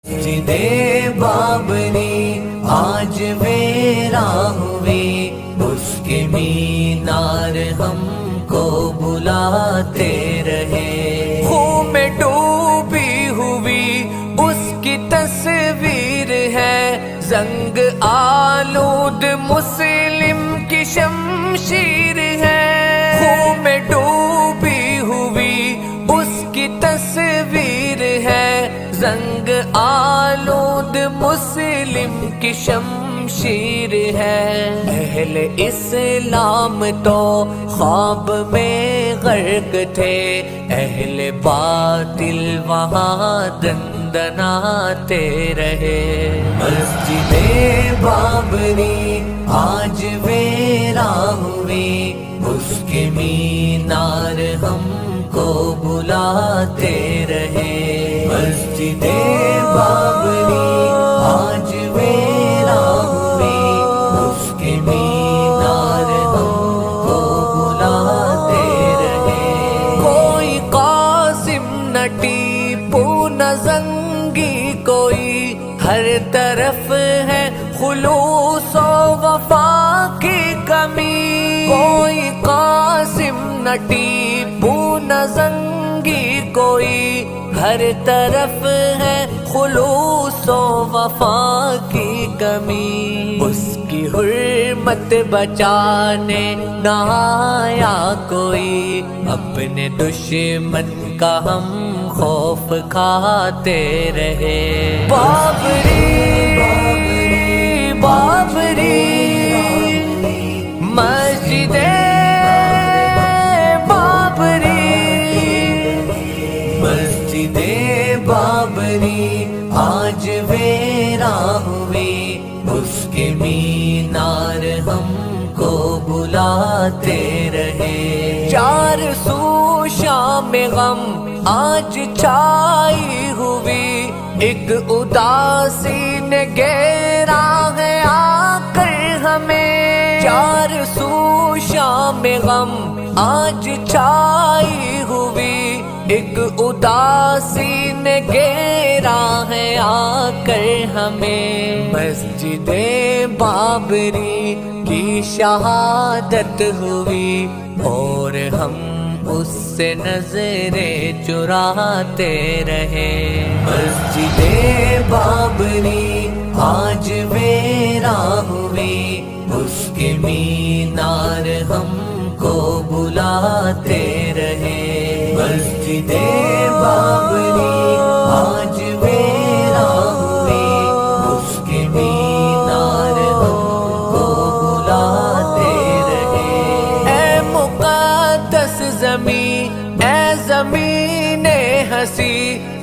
مسجد بابری آج ویراں ہوئی، اس کے مینار ہم کو بلاتے رہے۔ خون میں ڈوبی ہوئی اس کی تصویر ہے، زنگ آلود مسلم کی شمشیر ہے۔ خون میں ڈوبی ہوئی اس کی تصویر ہے، زنگ آلود مسلم کی شمشیر ہے۔ اہل اسلام تو خواب میں غرق تھے، اہل باطل وہاں دندناتے رہے۔ مسجد بابری آج ویراں ہوئی، اس کے مینار ہم کو بلاتے رہے۔ مسجد بابری آج ویراں ہوئی، اس کے مینار ہم کو بلاتے رہے۔ کوئی قاسم نہ ٹیپو نہ زنگی، کوئی ہر طرف ہے خلوص و وفا کی کمی۔ کوئی قاسم نہ ٹیپو نہ زنگی، کوئی ہر طرف ہے خلوص و وفا کی کمی۔ اس کی حرمت بچانے نہ آیا کوئی، اپنے دشمن کا ہم خوف کھاتے رہے۔ بابری بابری مسجد مسجد بابری آج ویراں ہوئی، اس کے مینار ہم کو بلاتے رہے۔ چار سو شام غم آج چھائی ہوئی، ایک اداسی نے گھیرا ہے آ کر ہمیں۔ چار سو شام غم آج چھائی ہوئی، ایک اداسی نے گھیرا ہے آ کر ہمیں۔ مسجد بابری کی شہادت ہوئی، اور ہم اس سے نظریں چراتے رہے۔ مسجد بابری آج ویراں ہوئی، اس کے مینار ہم کو بلاتے رہے۔ مسجد بابری آج ویراں ہوئی، اس کے مینار ہم کو بلاتے رہے۔ اے مقدس زمین، اے زمین ہنسی،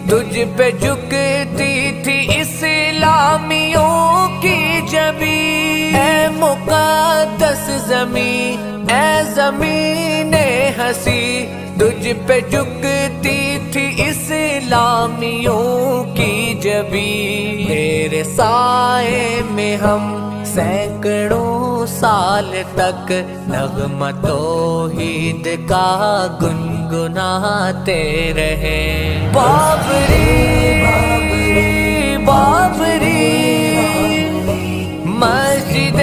تجھ پہ جھکتی تھی اسلامیوں کی جبین۔ اے مقدس زمین، اے زمین ہنسی، تجھ پہ جھکتی تھی اسلامیوں کی جبین۔ تیرے سائے میں ہم سینکڑوں سال تک نغمہ توحید کا گنگناتے رہے۔ بابری بابری مسجد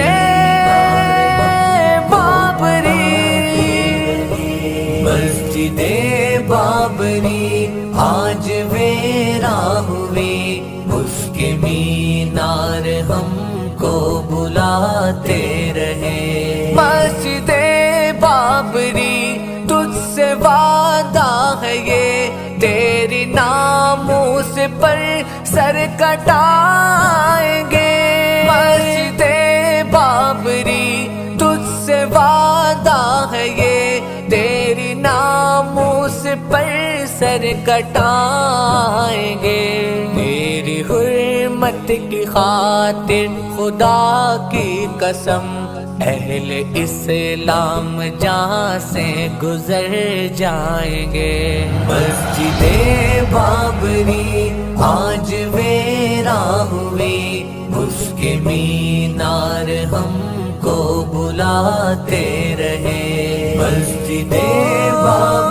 مسجد بابری آج ویراں ہوئی، اس کے مینار ہم کو بلاتے رہے۔ مسجد بابری تجھ سے وعدہ ہے یہ، تیری ناموس پر سر کٹائیں گے۔ مسجد بابری تجھ سے وعدہ ہے یہ، تیری ناموس پر سر کٹائیں گے۔ تیری حرمت کی خاطر خدا کی قسم، اہل اسلام جہاں سے گزر جائیں گے۔ مسجد بابری آج ویراں ہوئی، اس کے مینار ہم کو بلاتے رہے۔ مسجد بابری